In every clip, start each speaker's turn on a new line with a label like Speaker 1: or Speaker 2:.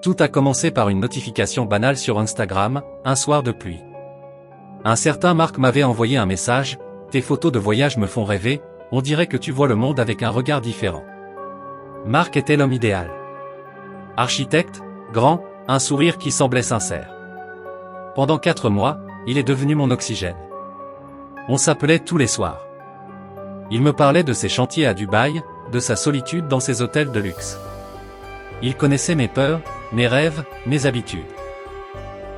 Speaker 1: Tout a commencé par une notification banale sur Instagram, un soir de pluie. Un certain Marc m'avait envoyé un message, « Tes photos de voyage me font rêver, on dirait que tu vois le monde avec un regard différent. » Marc était l'homme idéal. Architecte, grand, un sourire qui semblait sincère. Pendant 4 mois, il est devenu mon oxygène. On s'appelait tous les soirs. Il me parlait de ses chantiers à Dubaï, de sa solitude dans ses hôtels de luxe. Il connaissait mes peurs, mes rêves, mes habitudes.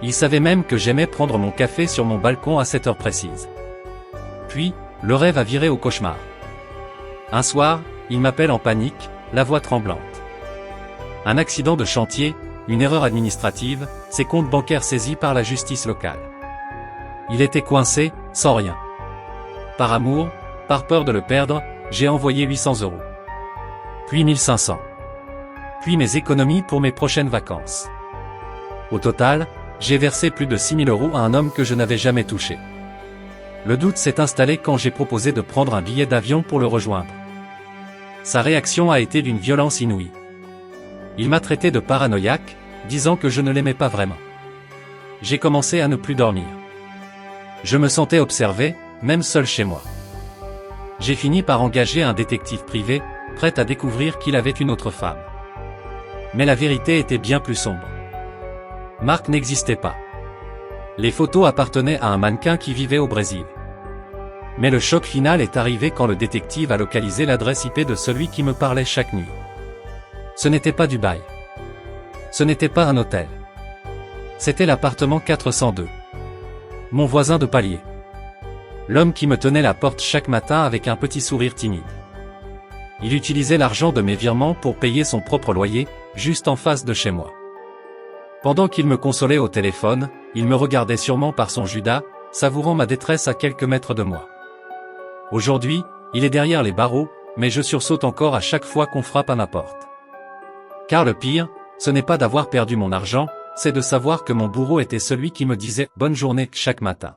Speaker 1: Il savait même que j'aimais prendre mon café sur mon balcon à cette heure précise. Puis, le rêve a viré au cauchemar. Un soir, il m'appelle en panique, la voix tremblante. Un accident de chantier, une erreur administrative, ses comptes bancaires saisis par la justice locale. Il était coincé, sans rien. Par amour, par peur de le perdre, j'ai envoyé 800 €. Puis 1500. Puis mes économies pour mes prochaines vacances. Au total, j'ai versé plus de 6 000 € à un homme que je n'avais jamais touché. Le doute s'est installé quand j'ai proposé de prendre un billet d'avion pour le rejoindre. Sa réaction a été d'une violence inouïe. Il m'a traité de paranoïaque, disant que je ne l'aimais pas vraiment. J'ai commencé à ne plus dormir. Je me sentais observé, même seul chez moi. J'ai fini par engager un détective privé, prêt à découvrir qu'il avait une autre femme. Mais la vérité était bien plus sombre. Marc n'existait pas. Les photos appartenaient à un mannequin qui vivait au Brésil. Mais le choc final est arrivé quand le détective a localisé l'adresse IP de celui qui me parlait chaque nuit. Ce n'était pas Dubaï. Ce n'était pas un hôtel. C'était l'appartement 402. Mon voisin de palier. L'homme qui me tenait la porte chaque matin avec un petit sourire timide. Il utilisait l'argent de mes virements pour payer son propre loyer, juste en face de chez moi. Pendant qu'il me consolait au téléphone, il me regardait sûrement par son Judas, savourant ma détresse à quelques mètres de moi. Aujourd'hui, il est derrière les barreaux, mais je sursaute encore à chaque fois qu'on frappe à ma porte. Car le pire, ce n'est pas d'avoir perdu mon argent, c'est de savoir que mon bourreau était celui qui me disait « bonne journée » chaque matin.